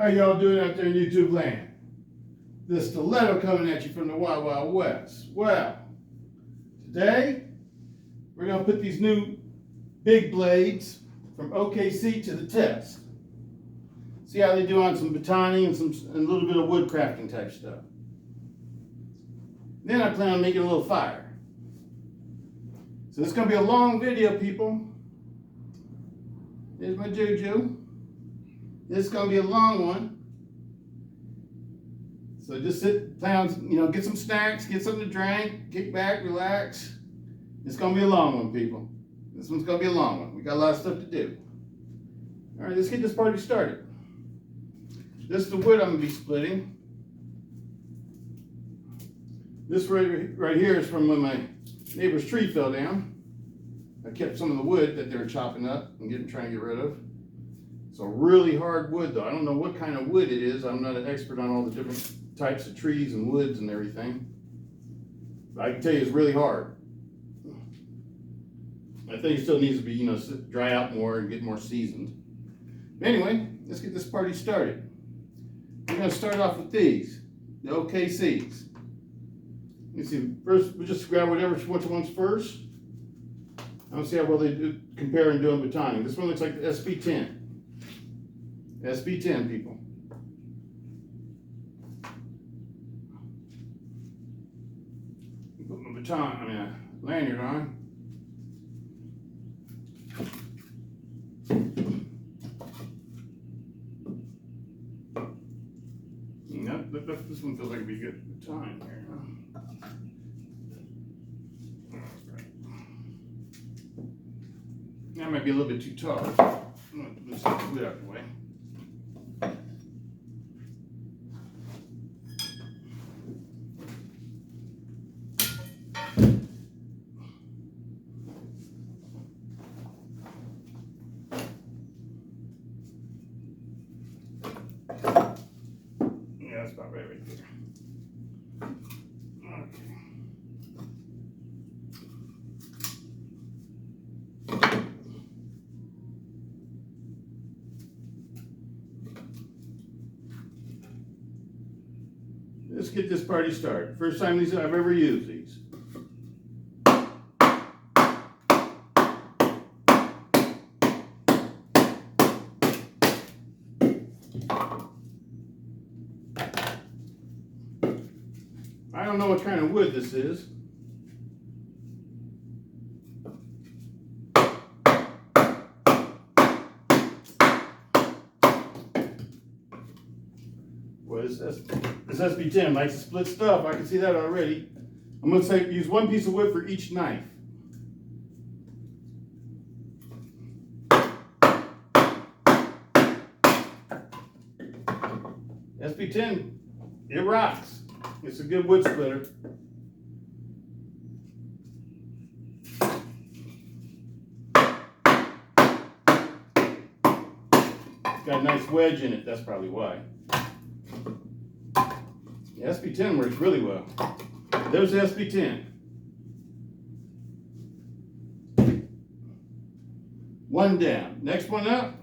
How y'all doing out there in YouTube land? The Stiletto coming at you from the Wild Wild West. Well, today we're going to put these new big blades from OKC to the test. See how they do on some batoning and a little bit of wood crafting type stuff. Then I plan on making a little fire. So this is going to be a long video, people. There's my juju. This is going to be a long one. So just plan on, get some snacks, get something to drink, kick back, relax. It's going to be a long one, people. This one's going to be a long one. We got a lot of stuff to do. All right, let's get this party started. This is the wood I'm going to be splitting. This right here is from when my neighbor's tree fell down. I kept some of the wood that they were chopping up and trying to get rid of. It's a really hard wood, though. I don't know what kind of wood it is. I'm not an expert on all the different types of trees and woods and everything. But I can tell you it's really hard. I think it still needs to be, dry out more and get more seasoned. But anyway, let's get this party started. We're going to start off with these, the OKCs. Let me see. First, we'll just grab which one's first. I'll see how well they do compare and doing batoning. This one looks like the SP10. SP10, people. Put my lanyard on. This one feels like it'd be good baton here. That might be a little bit too tall. I'm going to put this out the way. Yeah, that's about right there. Okay. Let's get this party started. First time I've ever used these. I don't know what kind of wood this is. What is this? This SP10 likes to split stuff. I can see that already. I'm going to use one piece of wood for each knife. SP10, it rocks. It's a good wood splitter. It's got a nice wedge in it, that's probably why. The SP10 works really well. There's the SP10. One down. Next one up.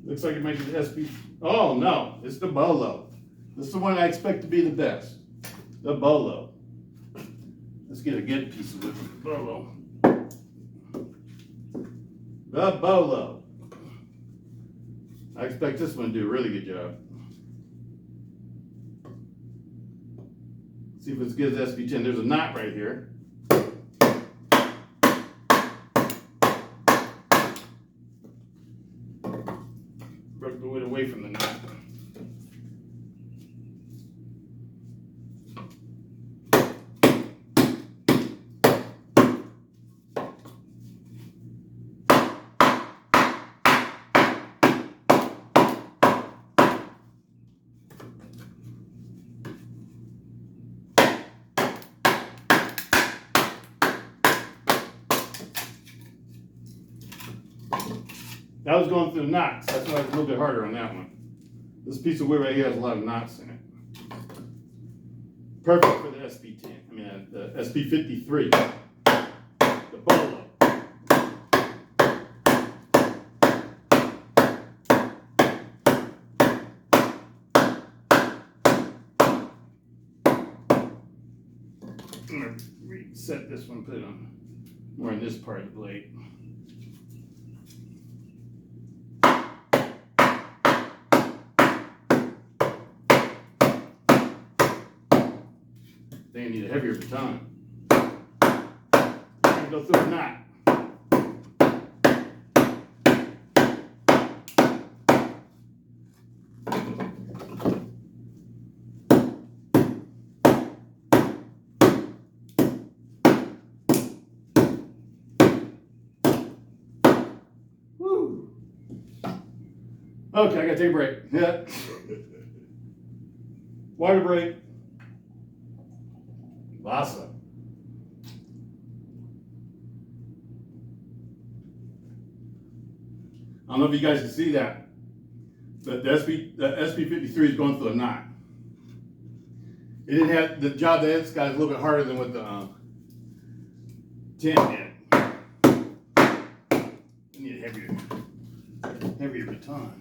Looks like it might be the SP. Oh no, it's the Bolo. This is the one I expect to be the best. The Bolo. Let's get a good piece of wood from the Bolo. The Bolo. I expect this one to do a really good job. See if it's as good as SP10. There's a knot right here. Broke the wood away from the knot. That was going through the knots. That's why it's a little bit harder on that one. This piece of wood right here has a lot of knots in it. Perfect for the SP10. I mean, the SP53. I'm gonna reset this one, put it on more on this part of the blade. I think I need a heavier baton. I'm gonna go through a knot. Woo. Okay, I gotta take a break. Yeah. Water break. Awesome. I don't know if you guys can see that, but the SP53 is going through a knot. It didn't have the job that it's got is a little bit harder than what the 10 did. I need a heavier baton.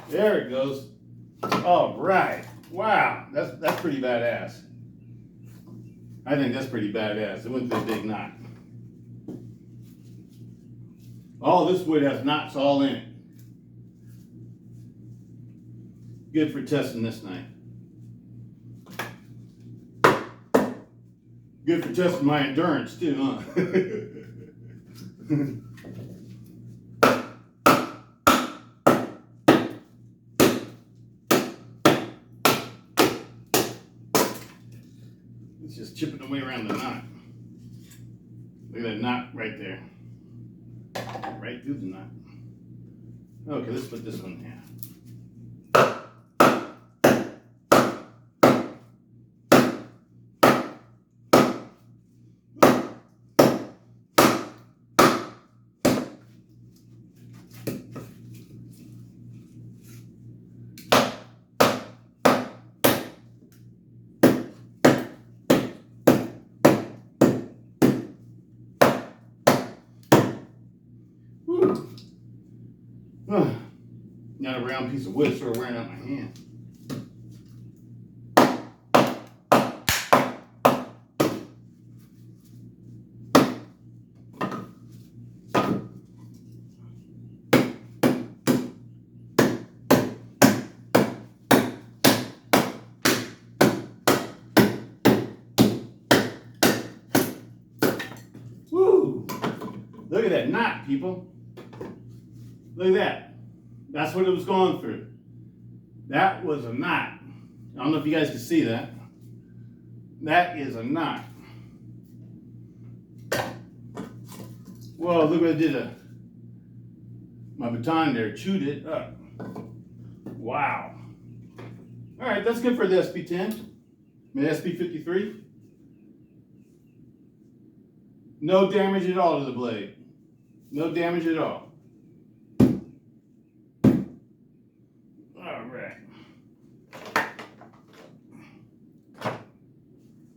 There it goes. All right. Wow, that's pretty badass. I think that's pretty badass. It went through a big knot. All this wood has knots all in it. Good for testing this knife. Good for testing my endurance too, huh? It's just chipping away around the knot. Look at that knot right there. Right through the knot. Okay, let's put this one in. Now a round piece of wood sort of wearing out my hand. Woo! Look at that knot, people. Look at that. That's what it was going through. That was a knot. I don't know if you guys can see that. That is a knot. Whoa, look what it did to my baton there. Chewed it up. Wow. All right, that's good for the SP10. The SP53. No damage at all to the blade. No damage at all.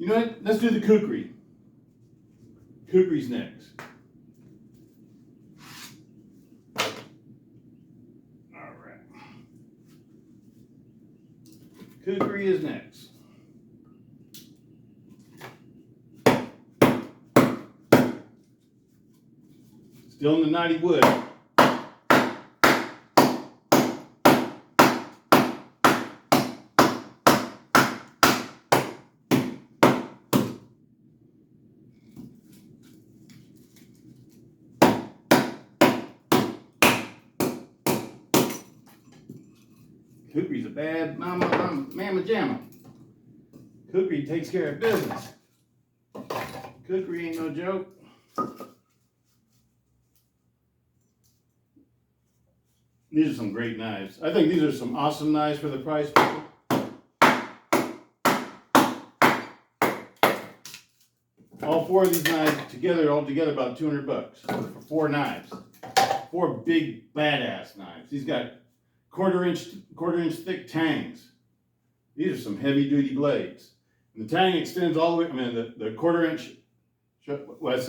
You know what? Let's do the kukri. Kukri's next. All right. Kukri is next. Still in the knotty wood. Kukri's a bad mamma jamma. Kukri takes care of business. Kukri ain't no joke. These are some great knives. I think these are some awesome knives for the price, people. All four of these knives all together about 200 bucks for 4 knives. 4 big badass knives. These got quarter inch thick tangs. These are some heavy duty blades. And the tang extends all the way, the quarter inch, what's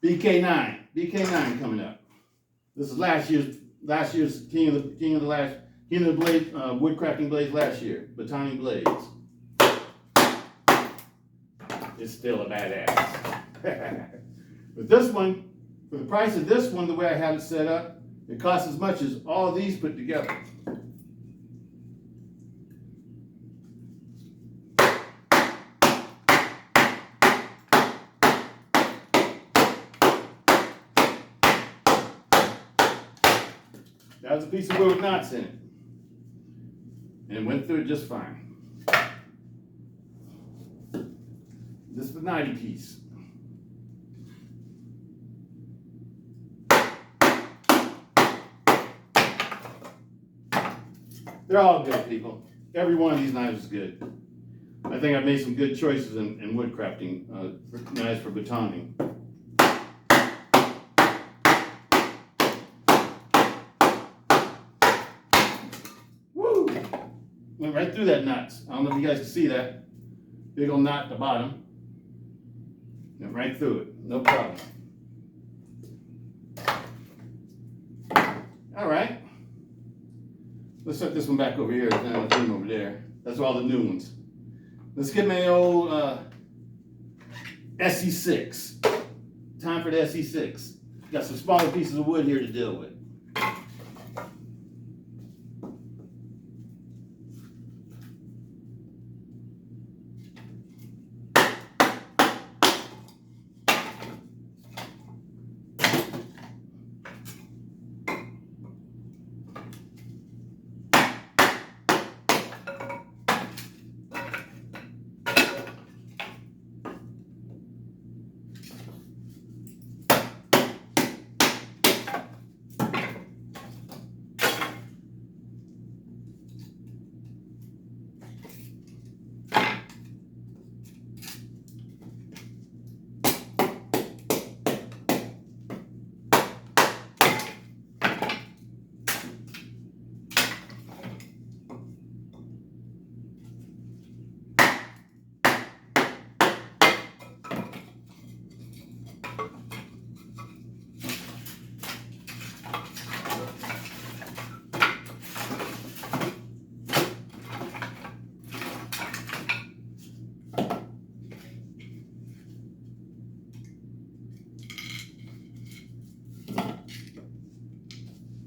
BK9 coming up. This is last year's king of the blade woodcrafting blades last year. Batoning blades. It's still a badass. But this one, for the price of this one, the way I have it set up, it costs as much as all of these put together. That was a piece of wood with knots in it. And it went through it just fine. This is the 90 piece. They're all good, people. Every one of these knives is good. I think I've made some good choices in wood crafting knives for batoning. Woo! Went right through that knot. I don't know if you guys can see that. Big old knot at the bottom. Went right through it. No problem. All right. Let's set this one back over here. Now let's put them over there. That's all the new ones. Let's get my old SE6. Time for the SE6. Got some smaller pieces of wood here to deal with.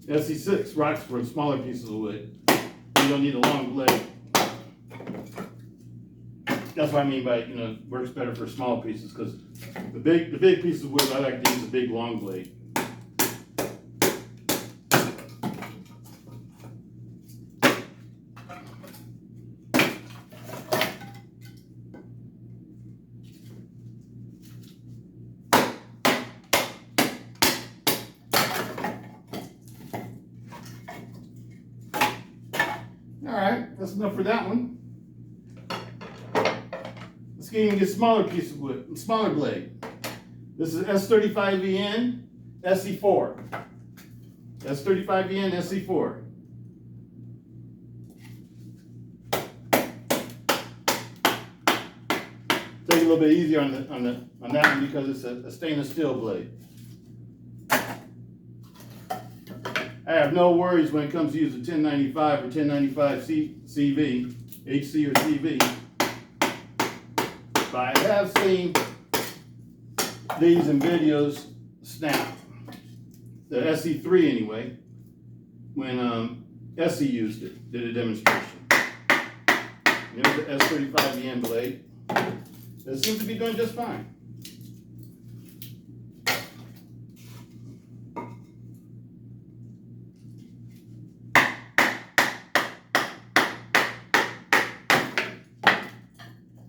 SE6 rocks for smaller pieces of wood. You don't need a long blade. That's what I mean by, works better for small pieces, because the big pieces of wood, I like to use a big long blade. All right, that's enough for that one. Let's get smaller piece of wood, smaller blade. This is S35VN SE4. S35VN SE4. Take it a little bit easier on that one because it's a stainless steel blade. I have no worries when it comes to using 1095 or 1095 CV, HC or CV. But I have seen these in videos snap, the SE3 anyway, when SE used it, did a demonstration. There's the S35VN blade. It seems to be doing just fine.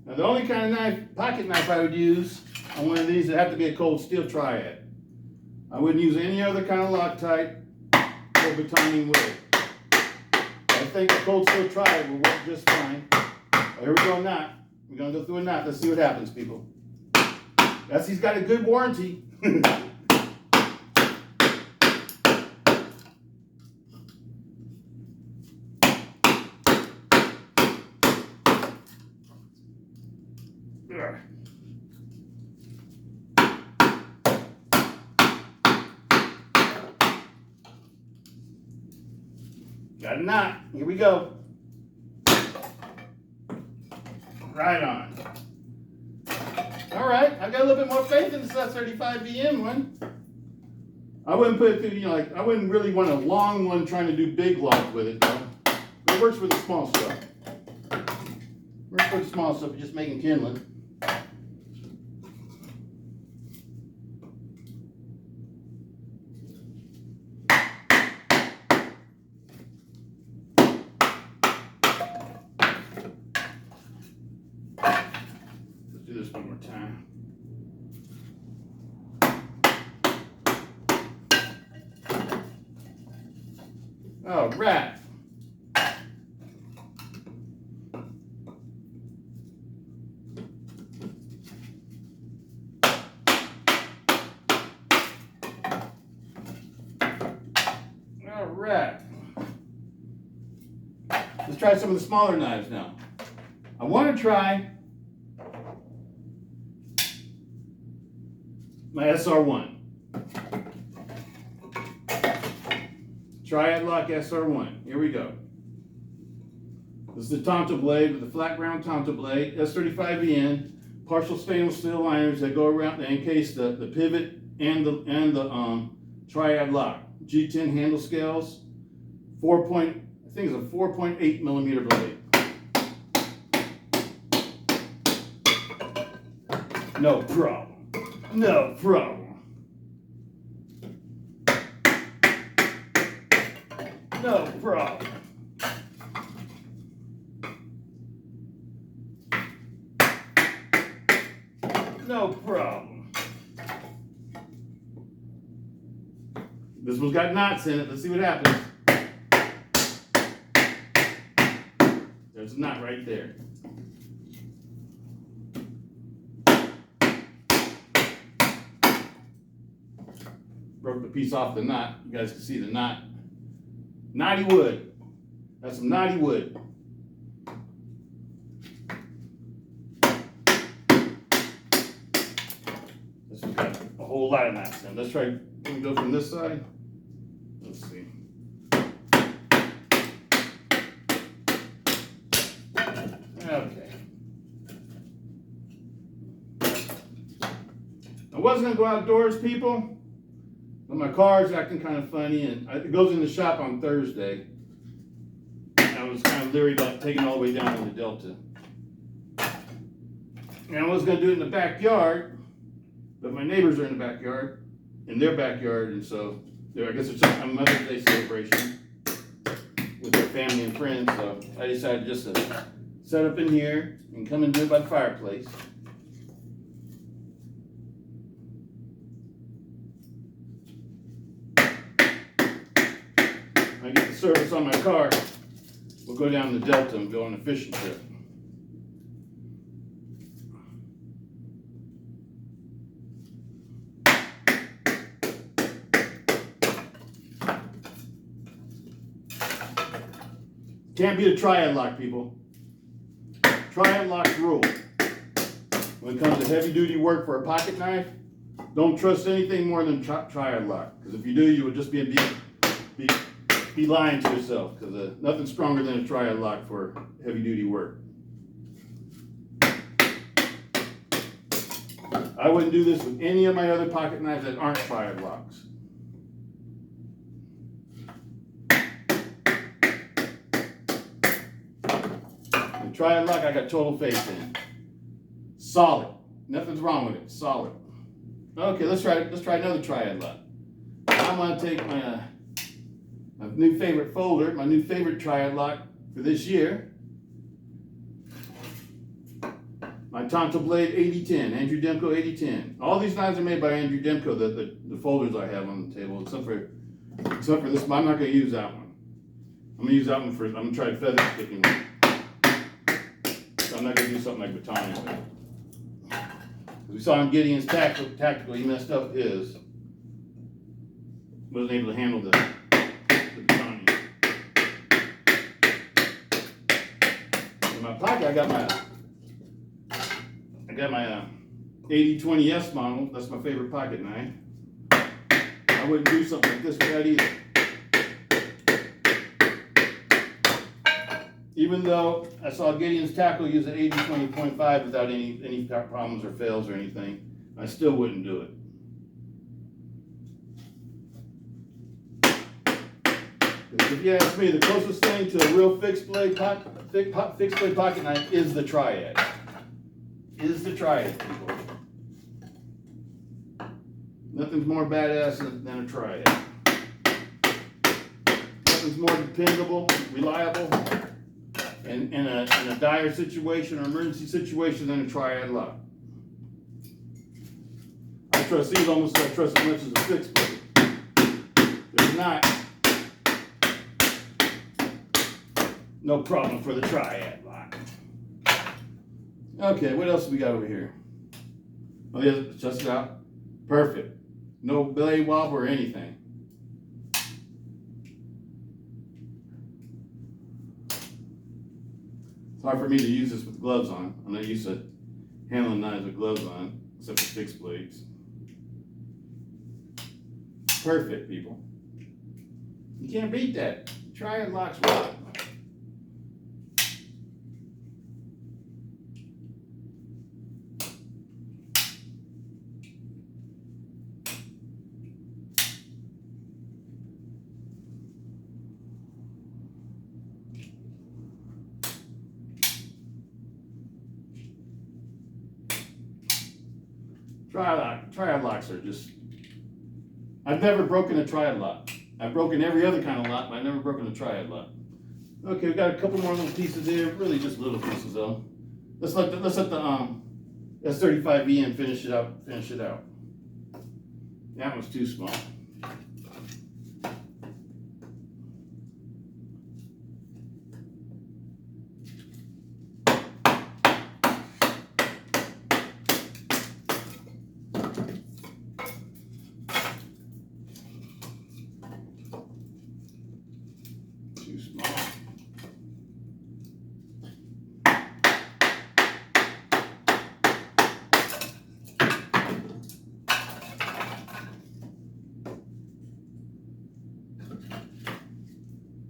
Now, the only kind of knife, pocket knife I would use on one of these, it'd have to be a cold steel triad. I wouldn't use any other kind of Loctite or batoning wood. I think a cold steel triad will work just fine. Here we go, knot. We're gonna go through a knot. Let's see what happens, people. Yes, he's got a good warranty. Got a knot. Here we go. Right on. All right, I got a little bit more faith in this 35 BM one. I wouldn't put it through, you know, like I wouldn't really want a long one trying to do big logs with it though. It works for the small stuff. Works for the small stuff, just making kindling. Let's do this one more time. All right. All right. Let's try some of the smaller knives now. I want to try my SR1. Triad Lock SR1. Here we go. This is the Tonto blade with the flat ground Tonto blade, S35VN, partial stainless steel liners that go around to encase the pivot and the Triad Lock. G10 handle scales, I think it's a 4.8 millimeter blade. No problem. No problem. No problem. No problem. This one's got knots in it. Let's see what happens. There's a knot right there. Broke the piece off the knot. You guys can see the knot. Knotty wood. That's some knotty wood. This one's got a whole lot of knots in. Let's try. Let me go from this side. Let's see. Okay. I wasn't gonna go outdoors, people, but my car's acting kind of funny, and it goes in the shop on Thursday. And I was kind of leery about taking it all the way down to the Delta. And I was gonna do it in the backyard, but my neighbors are in the backyard, in their backyard, and so I guess it's a Mother's Day celebration with their family and friends. So I decided just to set up in here and come and do it by the fireplace. I get the service on my car. We'll go down to the Delta and go on a fishing trip. Can't beat a triad lock, people. Triad locks rule. When it comes to heavy duty work for a pocket knife, don't trust anything more than triad lock. Because if you do, you would just be lying to yourself. Because nothing's stronger than a triad lock for heavy duty work. I wouldn't do this with any of my other pocket knives that aren't triad locks. Triad lock, I got total faith in. Solid. Nothing's wrong with it. Solid. Okay, let's try another triad lock. I'm gonna take my new favorite folder, my new favorite triad lock for this year. My Tonto Blade 8010, Andrew Demko 8010. All these knives are made by Andrew Demko, the folders I have on the table, except for this one. I'm not gonna use that one. I'm gonna use that one for, I'm gonna try feather sticking one. I'm not going to do something like Batoning with it. We saw in Gideon's tactical, he messed up his. Wasn't able to handle the Batoning. In my pocket, I got my 8020S model. That's my favorite pocket knife. I wouldn't do something like this with that either. Even though I saw Gideon's tackle use an 80-20.5 without any problems or fails or anything, I still wouldn't do it. If you ask me, the closest thing to a real fixed blade pocket knife is the Triad. People. Nothing's more badass than a Triad. Nothing's more dependable, reliable, and in a dire situation or emergency situation than a Triad lock. I trust these almost as I trust as much as a fixed blade. There's not no problem for the Triad lock. Okay, what else do we got over here? Oh yeah, just it out. Perfect. No blade wobble or anything. It's hard for me to use this with gloves on. I'm not used to handling knives with gloves on, except for fixed blades. Perfect, people. You can't beat that. Triad locks rock. Triad locks are just, I've never broken a Triad lock. I've broken every other kind of lock, but I've never broken a Triad lock. Okay, we got a couple more little pieces here, really just little pieces though. Let's let the S35EN finish it out. That one's too small.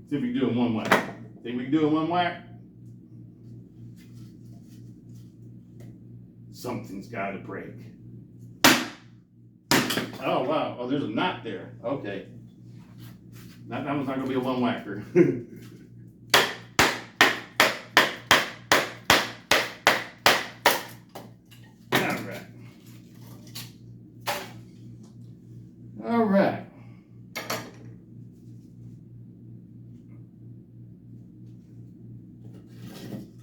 See if we can do it in one whack. Think we can do it in one whack? Something's got to break. Oh, wow. Oh, there's a knot there. Okay. That one's not going to be a one whacker. All right. All right.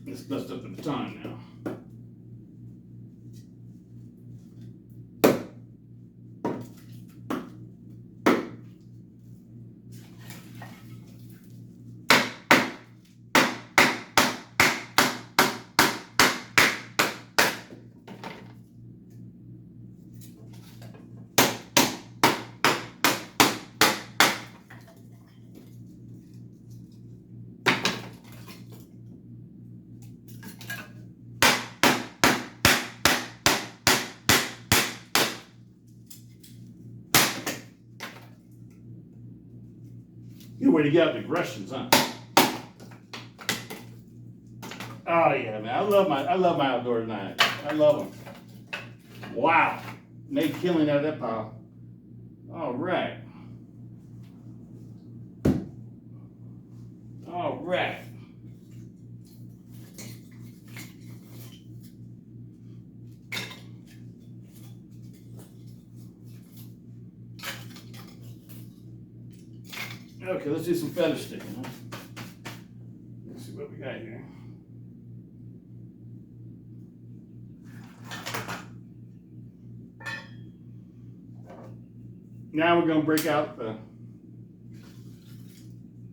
Let's dust up the baton now. Good way to get out the aggressions, huh? Oh yeah, man. I love my outdoor knives. I love them. Wow. Made killing out of that pile. All right. All right. Okay, let's do some feather sticking. Huh? Let's see what we got here. Now we're going to break out the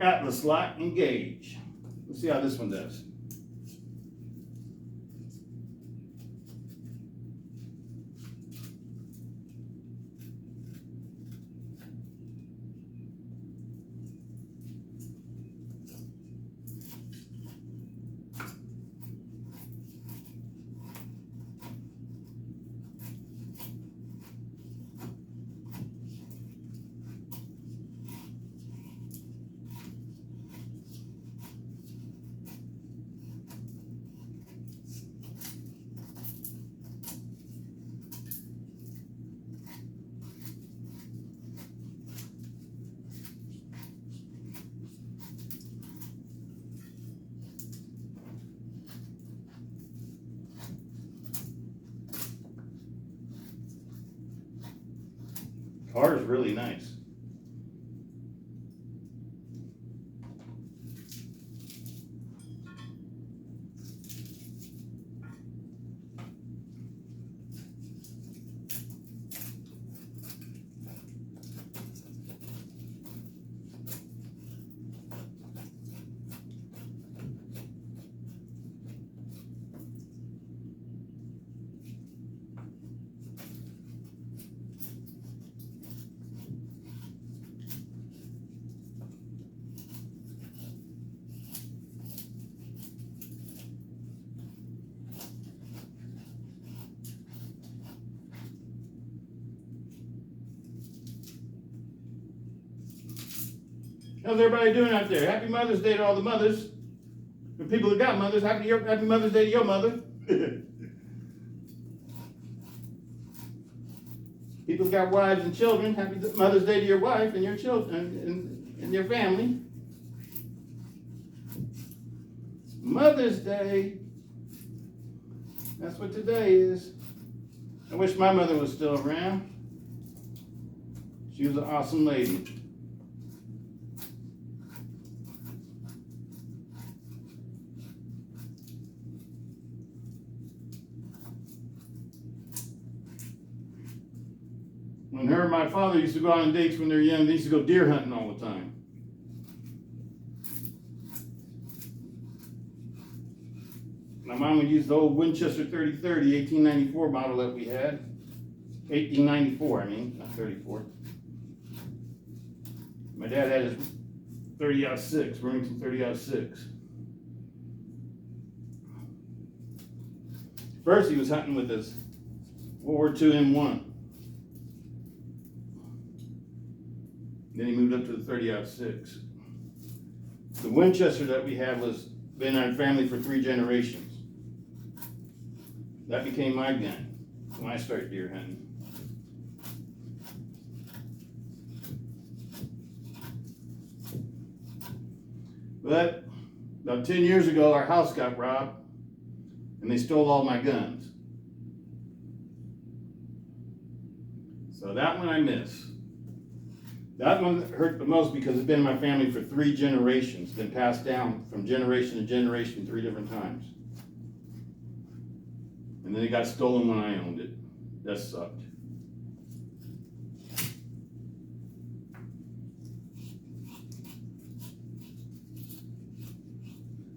Atlas lock and gauge. Let's see how this one does. Car is really nice. How's everybody doing out there? Happy Mother's Day to all the mothers. The people that got mothers, happy Mother's Day to your mother. People that got wives and children, happy Mother's Day to your wife and your children and your family. Mother's Day. That's what today is. I wish my mother was still around. She was an awesome lady. When her and my father used to go out on dates when they were young, they used to go deer hunting all the time. My mom would use the old Winchester 3030, 1894 model that we had. 1894, I mean, not 34. My dad had his 30-06, Remington 30-06. First, he was hunting with his World War II M1. Then he moved up to the 30-06. The Winchester that we had was been in our family for 3 generations. That became my gun when I started deer hunting. But about 10 years ago, our house got robbed and they stole all my guns. So that one I miss. That one hurt the most because it's been in my family for 3 generations, been passed down from generation to generation 3 different times. And then it got stolen when I owned it. That sucked.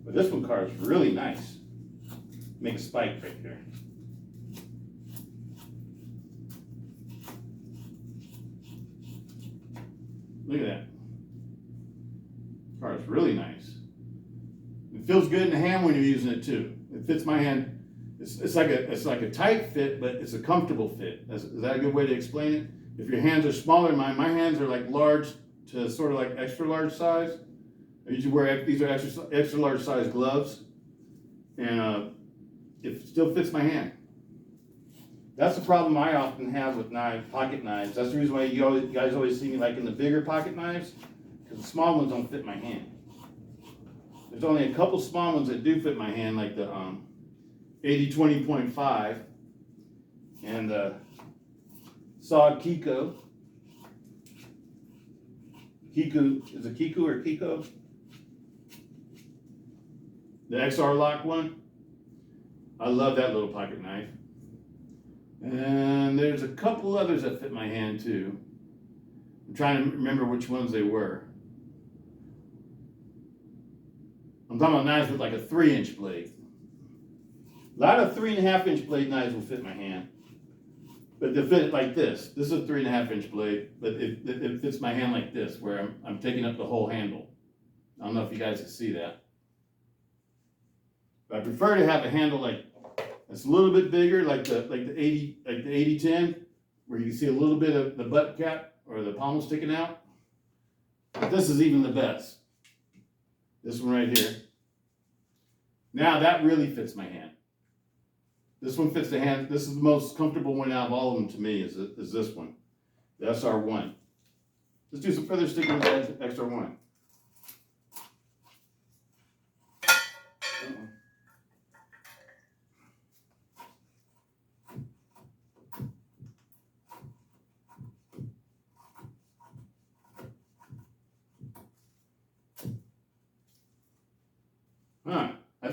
But this one car is really nice. Make a spike right there. Look at that. Car is really nice. It feels good in the hand when you're using it too. It fits my hand. It's like a tight fit, but it's a comfortable fit. Is that a good way to explain it? If your hands are smaller than mine, my hands are like large to sort of like extra large size. I usually wear these are extra large size gloves, and it still fits my hand. That's the problem I often have with pocket knives. That's the reason why you guys always see me like in the bigger pocket knives, because the small ones don't fit my hand. There's only a couple small ones that do fit my hand, like the 80-20.5 and the Sod Kiko. Kiku, is it Kiku or Kiko? The XR lock one. I love that little pocket knife. And there's a couple others that fit my hand too. I'm trying to remember which ones they were. I'm talking about knives with like a 3-inch blade. A lot of 3.5-inch blade knives will fit my hand. But they'll fit it like this. This is a 3.5-inch blade, but it fits my hand like this, where I'm taking up the whole handle. I don't know if you guys can see that. But I prefer to have a handle like it's a little bit bigger, like the 80-10, where you can see a little bit of the butt cap or the pommel sticking out. But this is even the best. This one right here. Now that really fits my hand. This one fits the hand. This is the most comfortable one out of all of them to me is this one, the SR1. Let's do some further sticking with the XR1.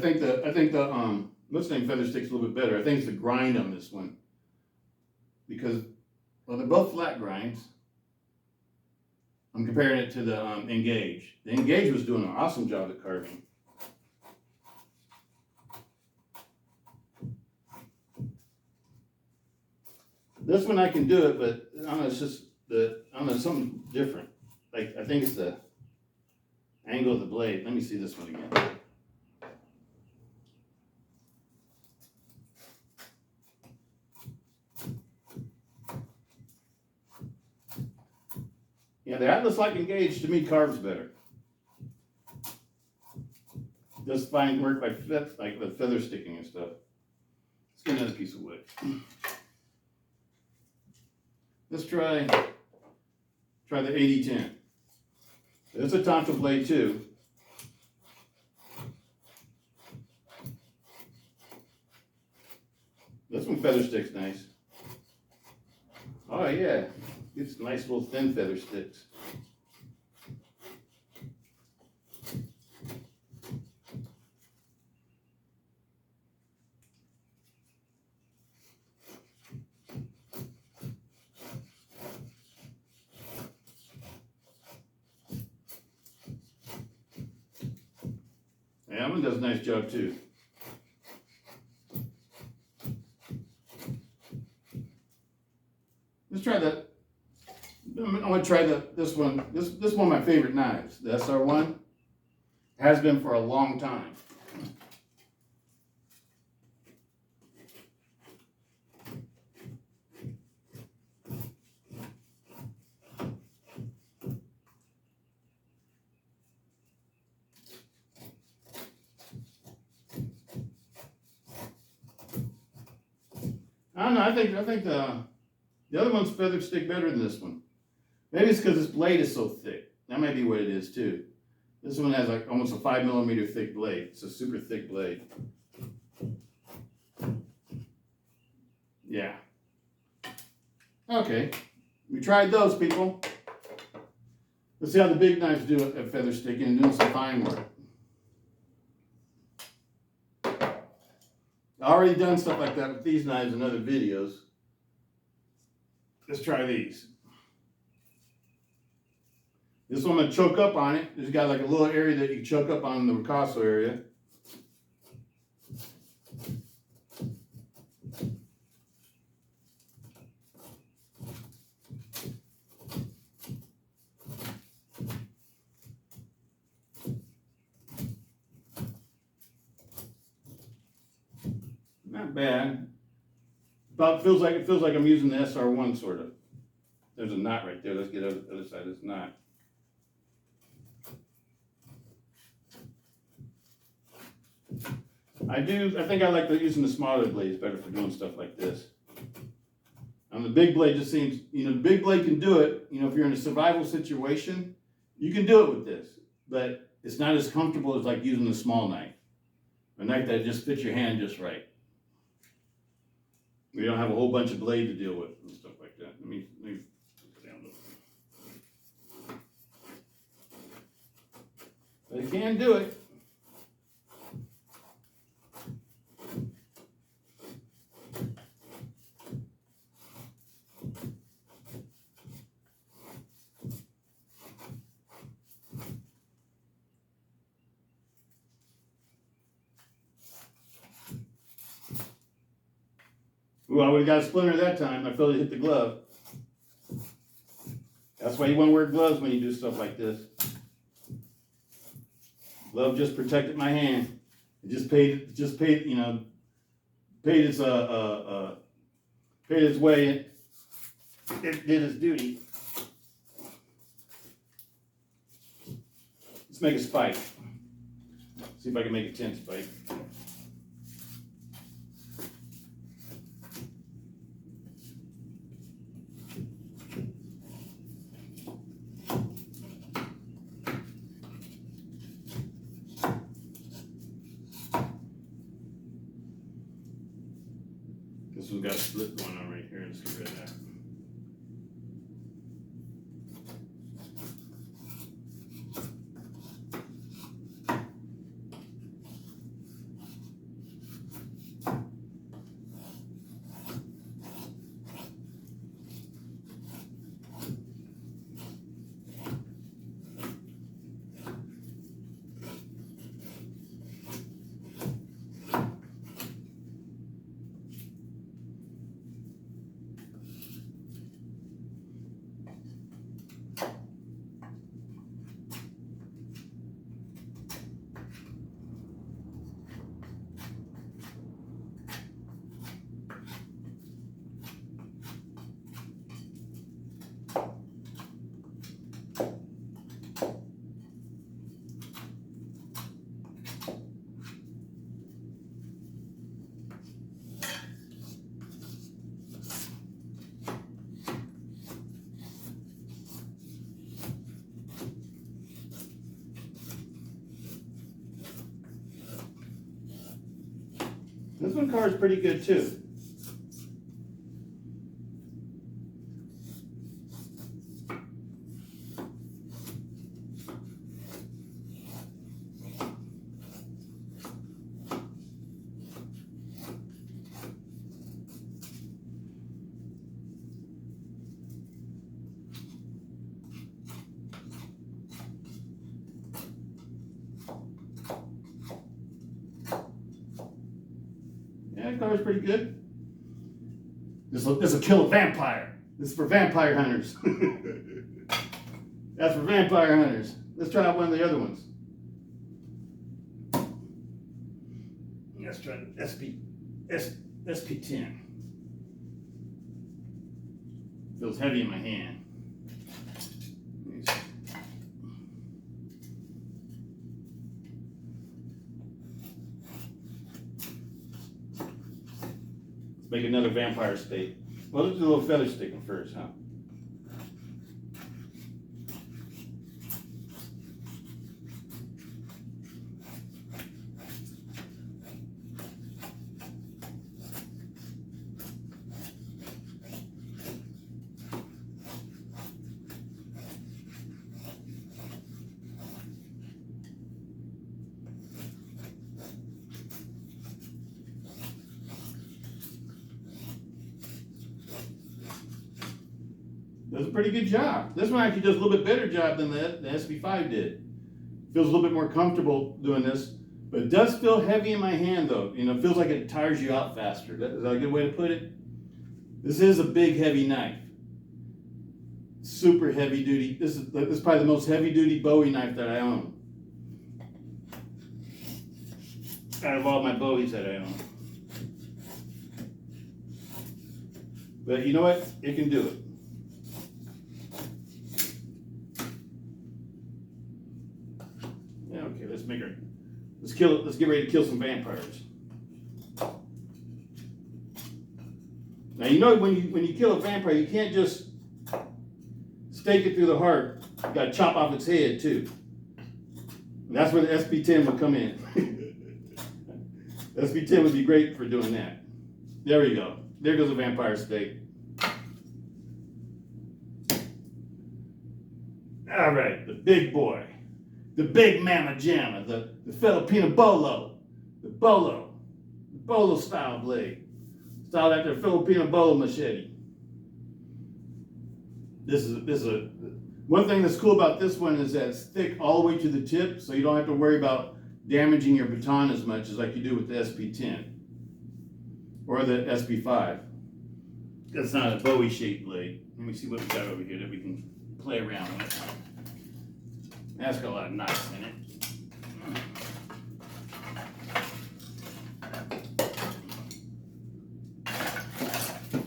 the Mustang feather stick's a little bit better. I think it's the grind on this one. Because, well, they're both flat grinds. I'm comparing it to the Engage. The Engage was doing an awesome job at carving. This one I can do it, but I don't know, it's just something different. Like, I think it's the angle of the blade. Let me see this one again. Yeah, the Atlas like Engage to me carves better. Does fine work like with feather sticking and stuff. Let's get another piece of wood. Let's try the 80-10. It's a tonto blade too. This one feather sticks nice. Oh yeah, it's nice little thin feather sticks. Yeah, that one does a nice job too. Let's try that. I'm gonna try this one. This is one of my favorite knives. The SR1 has been for a long time. I don't know. I think the other one's feather stick better than this one. Maybe it's because this blade is so thick. That might be what it is too. This one has like almost a 5mm thick blade. It's a super thick blade. Yeah. Okay. We tried those, people. Let's see how the big knives do at feather sticking and doing some fine work. I've already done stuff like that with these knives in other videos. Let's try these. This one I'm going to choke up on it. There's got like a little area that you choke up on the ricasso area. Not bad. About feels like I'm using the SR1 sort of. There's a knot right there. Let's get the other side of this knot. I think I like using the smaller blades better for doing stuff like this. And the big blade just seems, the big blade can do it. If you're in a survival situation, you can do it with this. But it's not as comfortable as like using a small knife. A knife that just fits your hand just right. We don't have a whole bunch of blade to deal with and stuff like that. Let me put down this. But it can do it. Ooh, I would have got a splinter that time. I felt it hit the glove. That's why you want to wear gloves when you do stuff like this. Glove just protected my hand. It paid its way. It did its duty. Let's make a spike. See if I can make a 10 spike. This one's got a split going on right here. Let's get rid of that. This one card is pretty good too. Yeah, that card's pretty good. This will kill a vampire. This is for vampire hunters. That's for vampire hunters. Let's try out one of the other ones. Let's try SP10. Feels heavy in my hand. Make another vampire state. Well, let's do a little feather sticking first, huh? Does a pretty good job. This one actually does a little bit better job than the SB5 did. Feels a little bit more comfortable doing this, but it does feel heavy in my hand though. You know, it feels like it tires you out faster. Is that a good way to put it? This is a big, heavy knife. Super heavy duty. This is probably the most heavy duty Bowie knife that I own. Out of all my Bowies that I own. But you know what? It can do it. Okay, let's get ready to kill some vampires. Now you know when you kill a vampire, you can't just stake it through the heart. You gotta chop off its head too. And that's where the SP10 will come in. SP10 would be great for doing that. There we go. There goes a vampire steak. All right, the big boy. The big mama jamma, the Filipino bolo, the bolo style blade, styled after a Filipino bolo machete. This is one thing that's cool about this one is that it's thick all the way to the tip, so you don't have to worry about damaging your baton as much as like you do with the SP10 or the SP5. That's not a Bowie shaped blade. Let me see what we got over here that we can play around with. That's got a lot of knives in it.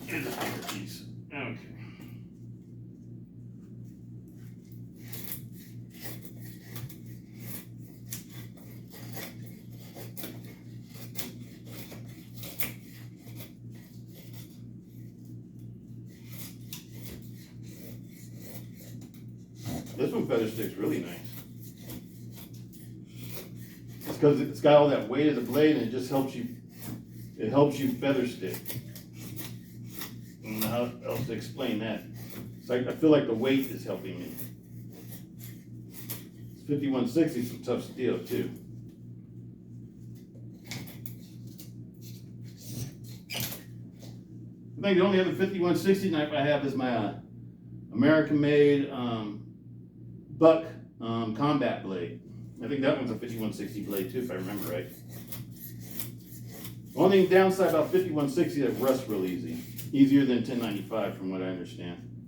Here's a bigger piece. Okay. This one feather stick's really nice. It's because it's got all that weight of the blade and it just helps you, feather stick. I don't know how else to explain that. It's like, I feel like the weight is helping me. It's 5160, some tough steel too. I think the only other 5160 knife I have is my American-made Buck combat blade. I think that one's a 5160 blade too, if I remember right. The only downside about 5160 is it rusts real easy. Easier than 1095 from what I understand.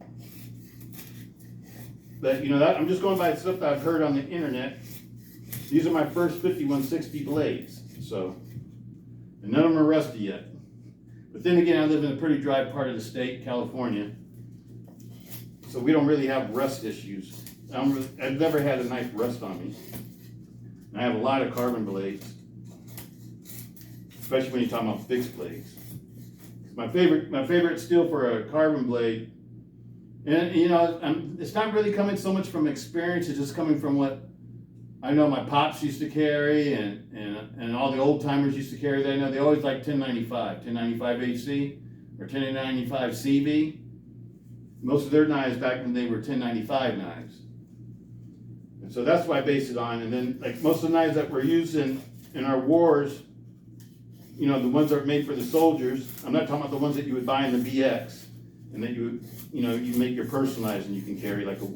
But you know, I'm just going by stuff that I've heard on the internet. These are my first 5160 blades, so, and none of them are rusty yet. But then again, I live in a pretty dry part of the state, California, so we don't really have rust issues. I've never had a knife rust on me. And I have a lot of carbon blades, especially when you're talking about fixed blades. My favorite steel for a carbon blade, and you know, it's not really coming so much from experience, it's just coming from what I know my pops used to carry, and all the old timers used to carry that. I know they always like 1095 HC or 1095 CV. Most of their knives back when they were 1095 knives. And so that's what I base it on. And then like most of the knives that we're using in our wars, you know, the ones that are made for the soldiers, I'm not talking about the ones that you would buy in the BX and that you make your personalized and you can carry, like a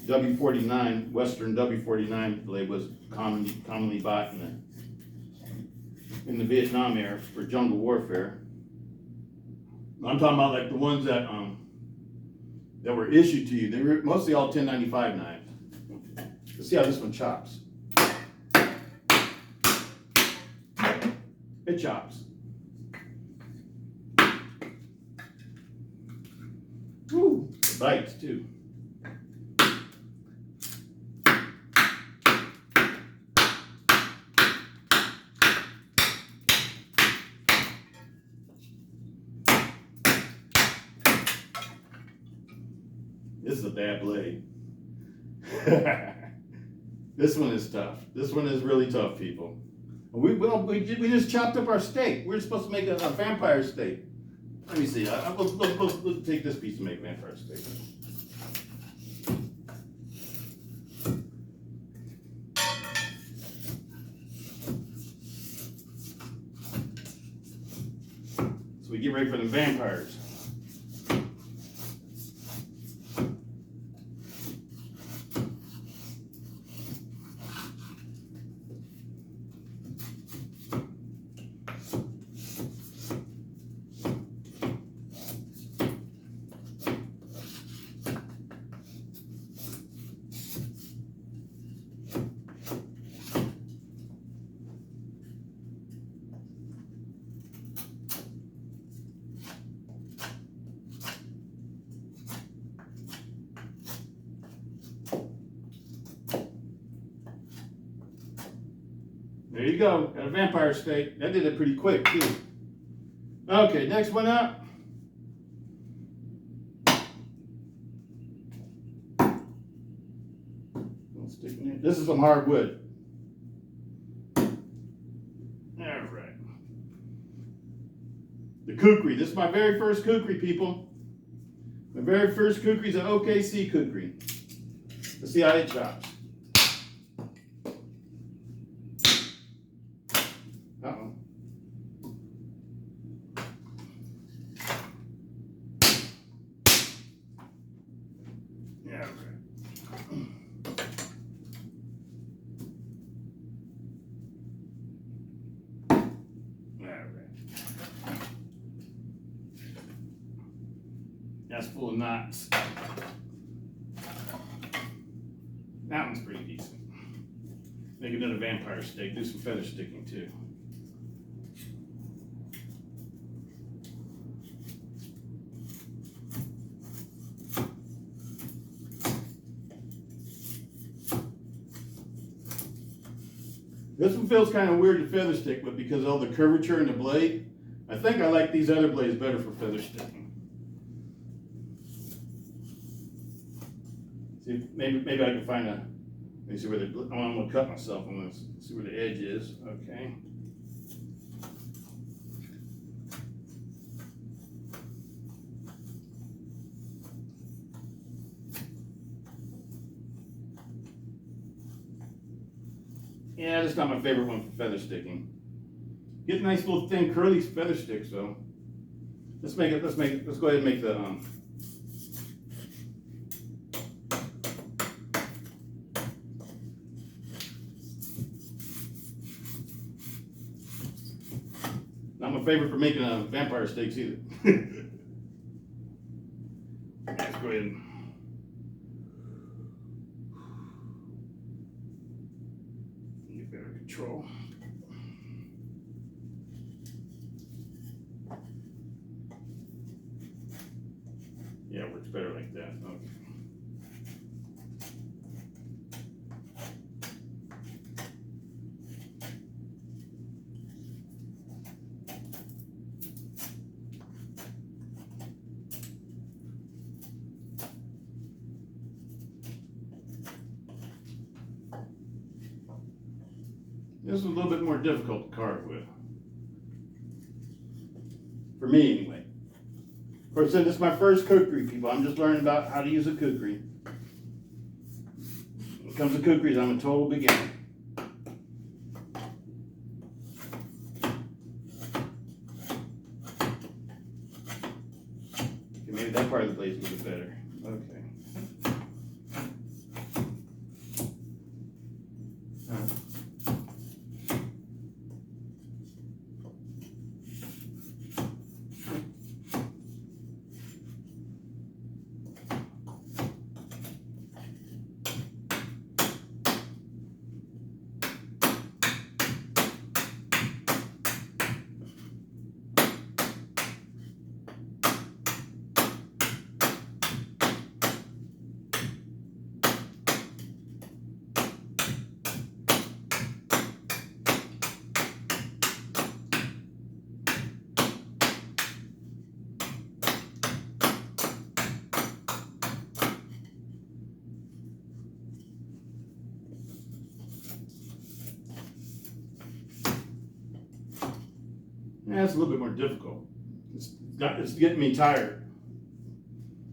W49, Western W49 blade was commonly bought in the Vietnam era for jungle warfare. I'm talking about like the ones that were issued to you. They were mostly all 1095 knives. Let's see how this one chops. It chops. Woo! It bites too. This is a bad blade. This one is tough. This one is really tough, people. We just chopped up our steak. We're supposed to make a vampire steak. Let me see. We'll take this piece and make vampire steak. So we get ready for the vampires. There you go, got a vampire steak. That did it pretty quick too. Okay, next one up. This is some hardwood. All right. The kukri. This is my very first kukri, people. My very first kukri is an OKC kukri. Let's see how it chops. Uh-oh. Yeah, right. That's full of knots. That one's pretty decent. Make another vampire steak. Do some feather sticking too. This one feels kind of weird to feather stick, but because of all the curvature in the blade, I think I like these other blades better for feather sticking. See, maybe I can find a. Let me see where the. Oh, I'm gonna cut myself. I'm gonna see where the edge is. Okay. Yeah, that's not my favorite one for feather sticking. Get nice little thin curly feather sticks though. Let's go ahead and make the not my favorite for making vampire steaks either. Let's go ahead and get better control. Yeah, it works better like that. Okay. This is a little bit more difficult to carve with. For me, anyway. Of course, this is my first cookery, people. I'm just learning about how to use a cookery. When it comes to cookeries, I'm a total beginner. Okay, maybe that part of the blade is a little bit better. Okay. Yeah, it's a little bit more difficult. It's getting me tired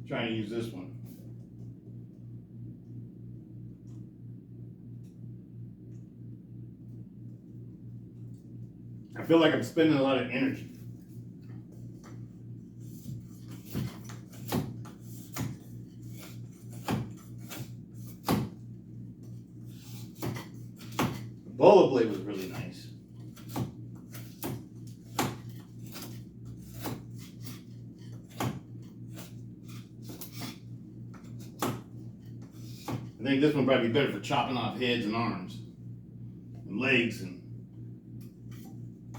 trying to use this one. I feel like I'm spending a lot of energy. The bullet blade was really nice. I think this one would probably be better for chopping off heads and arms, and legs, and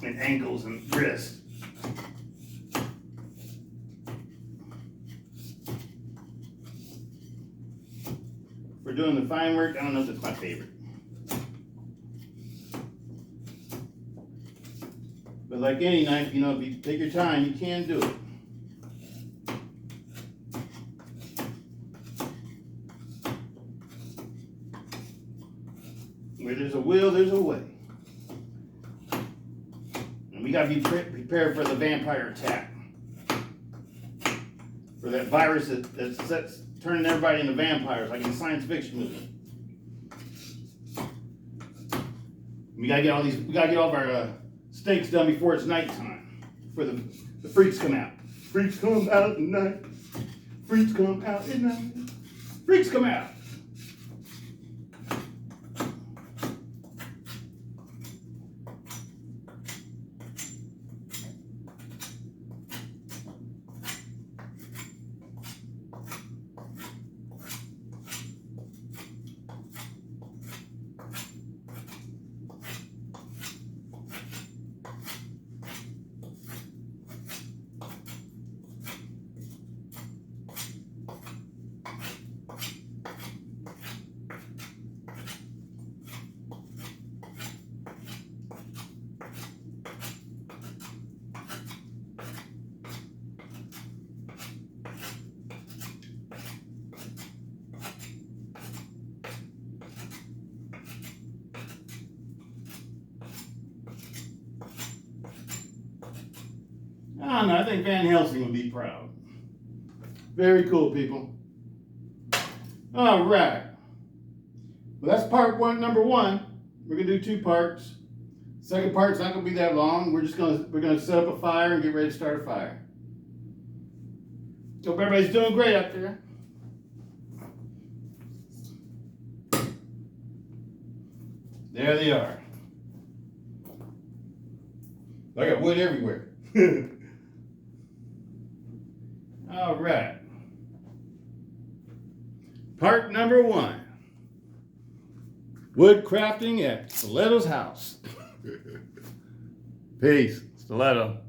ankles and wrists. For doing the fine work, I don't know if it's my favorite. But like any knife, you know, if you take your time, you can do it. Where there's a will, there's a way. And we gotta be prepared for the vampire attack. For that virus that's turning everybody into vampires, like in science fiction movies. We gotta get all of our steaks done before it's nighttime. Before the freaks come out. Freaks come out at night. Freaks come out at night. Freaks come out. I don't know, I think Van Helsing would be proud. Very cool, people. All right. Well, that's part number one. We're gonna do 2 parts. Second part's not gonna be that long. We're gonna set up a fire and get ready to start a fire. Hope everybody's doing great out there. There they are. I got wood everywhere. All right. Part number 1. Wood crafting at Stiletto's house. Peace. Stiletto.